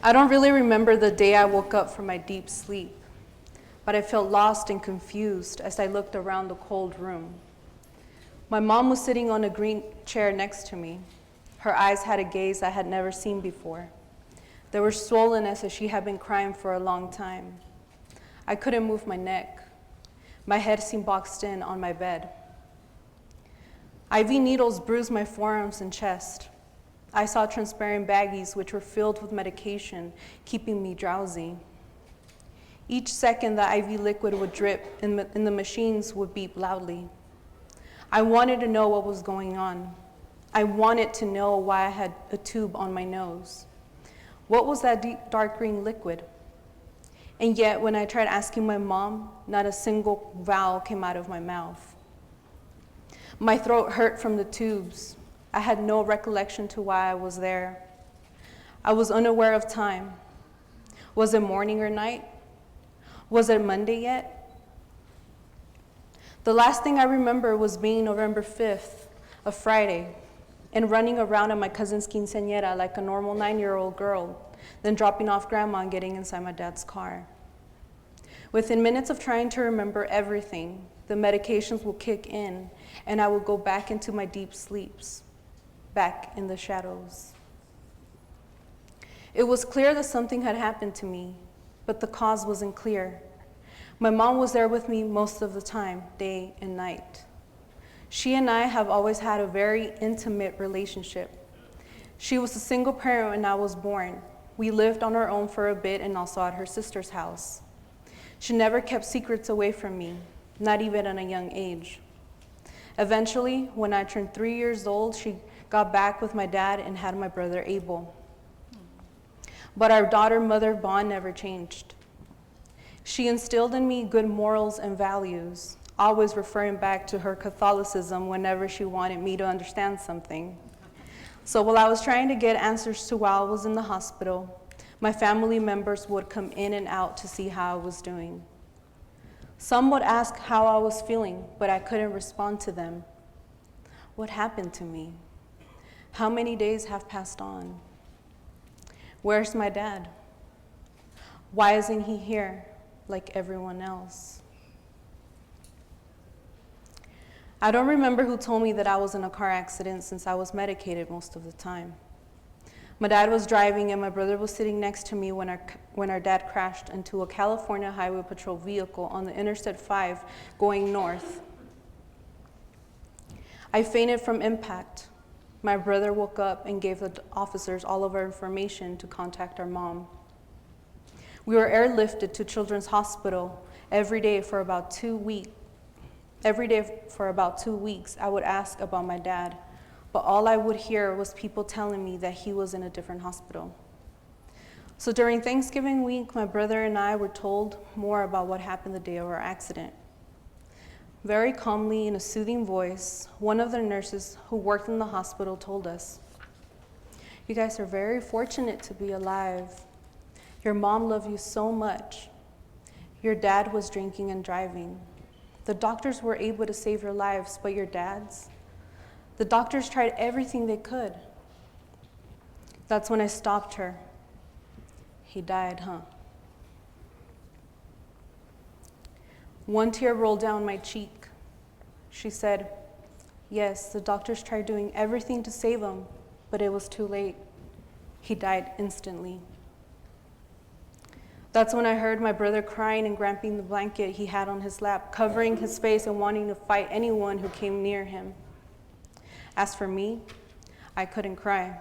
I don't really remember the day I woke up from my deep sleep, but I felt lost and confused as I looked around the cold room. My mom was sitting on a green chair next to me. Her eyes had a gaze I had never seen before. They were swollen as if she had been crying for a long time. I couldn't move my neck. My head seemed boxed in on my bed. IV needles bruised my forearms and chest. I saw transparent baggies which were filled with medication, keeping me drowsy. Each second the IV liquid would drip and the machines would beep loudly. I wanted to know what was going on. I wanted to know why I had a tube on my nose. What was that deep, dark green liquid? And yet, when I tried asking my mom, not a single vowel came out of my mouth. My throat hurt from the tubes. I had no recollection to why I was there. I was unaware of time. Was it morning or night? Was it Monday yet? The last thing I remember was being November 5th, a Friday, and running around at my cousin's quinceañera like a normal 9-year-old girl, then dropping off grandma and getting inside my dad's car. Within minutes of trying to remember everything, the medications will kick in, and I will go back into my deep sleeps, back in the shadows. It was clear that something had happened to me, but the cause wasn't clear. My mom was there with me most of the time, day and night. She and I have always had a very intimate relationship. She was a single parent when I was born. We lived on our own for a bit and also at her sister's house. She never kept secrets away from me, not even at a young age. Eventually, when I turned 3 years old, she got back with my dad and had my brother Abel. But our daughter-mother bond never changed. She instilled in me good morals and values, always referring back to her Catholicism whenever she wanted me to understand something. So while I was trying to get answers to why I was in the hospital, my family members would come in and out to see how I was doing. Some would ask how I was feeling, but I couldn't respond to them. What happened to me? How many days have passed on? Where's my dad? Why isn't he here like everyone else? I don't remember who told me that I was in a car accident since I was medicated most of the time. My dad was driving and my brother was sitting next to me when our dad crashed into a California Highway Patrol vehicle on the Interstate 5 going north. I fainted from impact. My brother woke up and gave the officers all of our information to contact our mom. We were airlifted to Children's Hospital every day for about 2 weeks. Every day for about 2 weeks, I would ask about my dad, but all I would hear was people telling me that he was in a different hospital. So during Thanksgiving week, my brother and I were told more about what happened the day of our accident. Very calmly, in a soothing voice, one of the nurses who worked in the hospital told us, "You guys are very fortunate to be alive. Your mom loved you so much. Your dad was drinking and driving. The doctors were able to save your lives, but your dad's? The doctors tried everything they could." That's when I stopped her. "He died, huh?" One tear rolled down my cheek. She said, "Yes, the doctors tried doing everything to save him, but it was too late. He died instantly." That's when I heard my brother crying and grabbing the blanket he had on his lap, covering his face and wanting to fight anyone who came near him. As for me, I couldn't cry.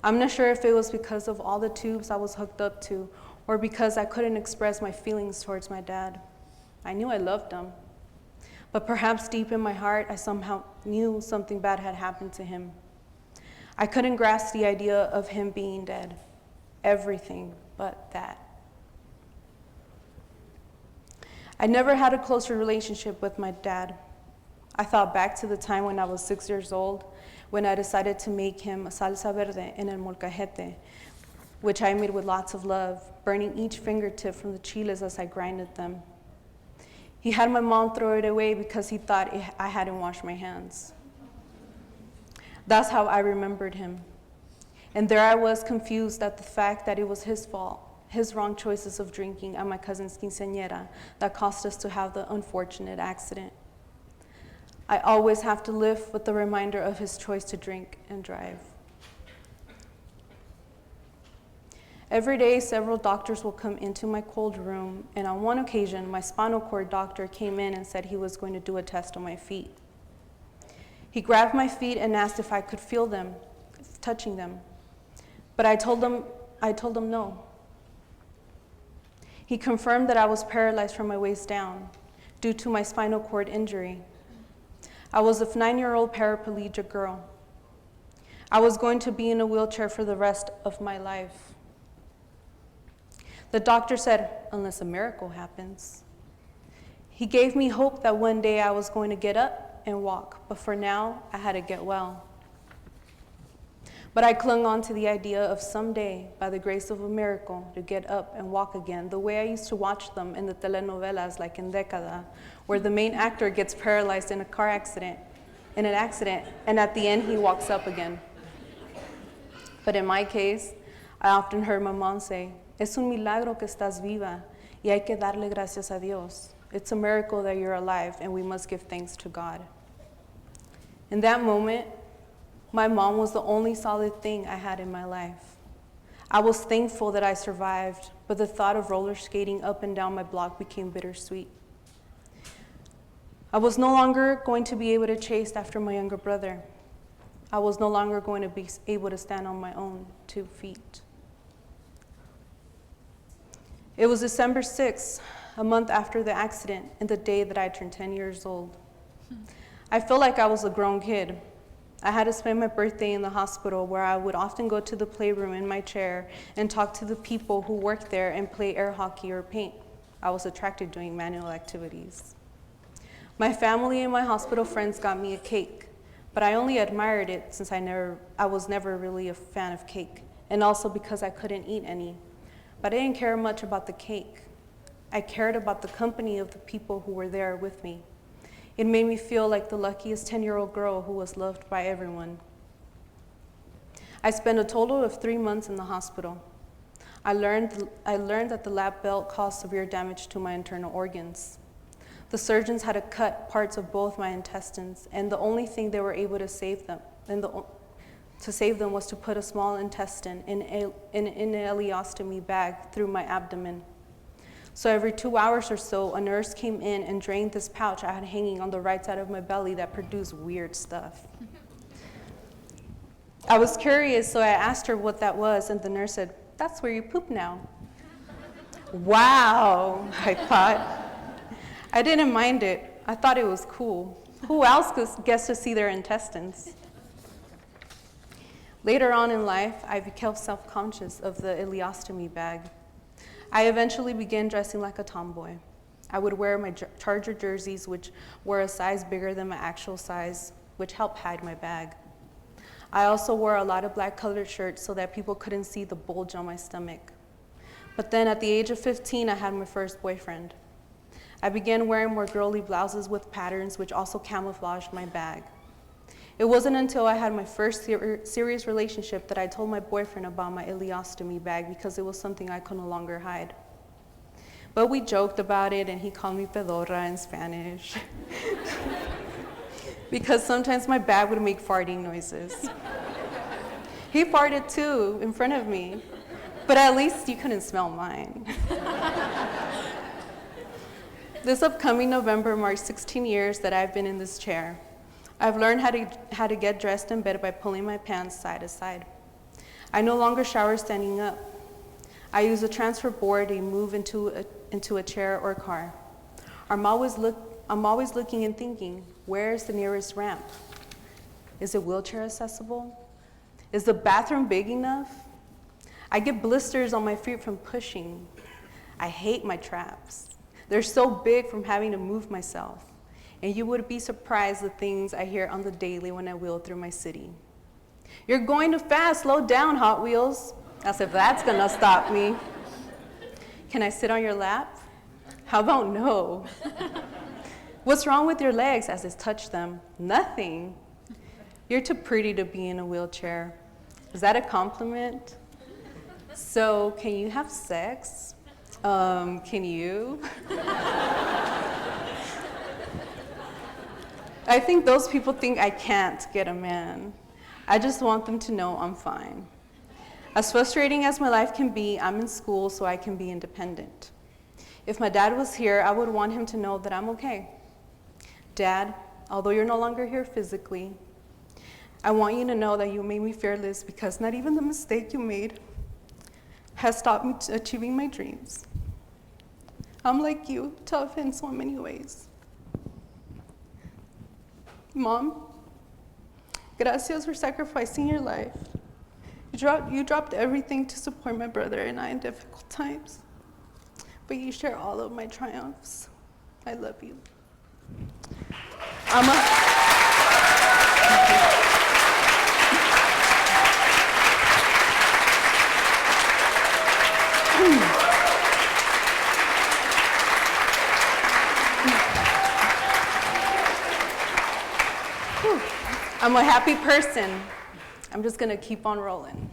I'm not sure if it was because of all the tubes I was hooked up to or because I couldn't express my feelings towards my dad. I knew I loved him, but perhaps deep in my heart, I somehow knew something bad had happened to him. I couldn't grasp the idea of him being dead. Everything but that. I never had a closer relationship with my dad. I thought back to the time when I was 6 years old, when I decided to make him a salsa verde en el molcajete, which I made with lots of love, burning each fingertip from the chiles as I grinded them. He had my mom throw it away because he thought I hadn't washed my hands. That's how I remembered him. And there I was, confused at the fact that it was his fault, his wrong choices of drinking at my cousin's quinceañera that caused us to have the unfortunate accident. I always have to live with the reminder of his choice to drink and drive. Every day, several doctors will come into my cold room, and on one occasion, my spinal cord doctor came in and said he was going to do a test on my feet. He grabbed my feet and asked if I could feel them, touching them, but I told him no. He confirmed that I was paralyzed from my waist down due to my spinal cord injury. I was a 9-year-old paraplegic girl. I was going to be in a wheelchair for the rest of my life. The doctor said, unless a miracle happens. He gave me hope that one day I was going to get up and walk, but for now, I had to get well. But I clung on to the idea of someday, by the grace of a miracle, to get up and walk again, the way I used to watch them in the telenovelas like in Década, where the main actor gets paralyzed in an accident, and at the end he walks up again. But in my case, I often heard my mom say, "Es un milagro que estás viva, y hay que darle gracias a Dios." It's a miracle that you're alive, and we must give thanks to God. In that moment, my mom was the only solid thing I had in my life. I was thankful that I survived, but the thought of roller skating up and down my block became bittersweet. I was no longer going to be able to chase after my younger brother. I was no longer going to be able to stand on my own 2 feet. It was December 6th, a month after the accident, and the day that I turned 10 years old. I felt like I was a grown kid. I had to spend my birthday in the hospital, where I would often go to the playroom in my chair and talk to the people who worked there and play air hockey or paint. I was attracted doing manual activities. My family and my hospital friends got me a cake, but I only admired it since I was never really a fan of cake, and also because I couldn't eat any. But I didn't care much about the cake. I cared about the company of the people who were there with me. It made me feel like the luckiest 10-year-old girl who was loved by everyone. I spent a total of 3 months in the hospital. I learned that the lab belt caused severe damage to my internal organs. The surgeons had to cut parts of both my intestines, and the only thing they were able to save them, was to put a small intestine in an ileostomy bag through my abdomen. So every 2 hours or so, a nurse came in and drained this pouch I had hanging on the right side of my belly that produced weird stuff. I was curious, so I asked her what that was, and the nurse said, "That's where you poop now." Wow, I thought. I didn't mind it. I thought it was cool. Who else gets to see their intestines? Later on in life, I became self-conscious of the ileostomy bag. I eventually began dressing like a tomboy. I would wear my Charger jerseys, which were a size bigger than my actual size, which helped hide my bag. I also wore a lot of black colored shirts so that people couldn't see the bulge on my stomach. But then at the age of 15, I had my first boyfriend. I began wearing more girly blouses with patterns, which also camouflaged my bag. It wasn't until I had my first serious relationship that I told my boyfriend about my ileostomy bag, because it was something I could no longer hide. But we joked about it, and he called me pedorra in Spanish. Because sometimes my bag would make farting noises. He farted too in front of me, but at least you couldn't smell mine. This upcoming November marks 16 years that I've been in this chair. I've learned how to get dressed in bed by pulling my pants side to side. I no longer shower standing up. I use a transfer board to move into a chair or car. I'm always looking and thinking, where's the nearest ramp? Is it wheelchair accessible? Is the bathroom big enough? I get blisters on my feet from pushing. I hate my traps. They're so big from having to move myself. And you would be surprised the things I hear on the daily when I wheel through my city. "You're going too fast, slow down, Hot Wheels." As if that's gonna stop me. "Can I sit on your lap?" How about no? "What's wrong with your legs?" as I touch them. Nothing. "You're too pretty to be in a wheelchair." Is that a compliment? So, can you have sex? Can you? I think those people think I can't get a man. I just want them to know I'm fine. As frustrating as my life can be, I'm in school so I can be independent. If my dad was here, I would want him to know that I'm okay. Dad, although you're no longer here physically, I want you to know that you made me fearless because not even the mistake you made has stopped me achieving my dreams. I'm like you, tough in so many ways. Mom, gracias for sacrificing your life. You dropped everything to support my brother and I in difficult times, but you share all of my triumphs. I love you. I'm a happy person. I'm just gonna keep on rolling.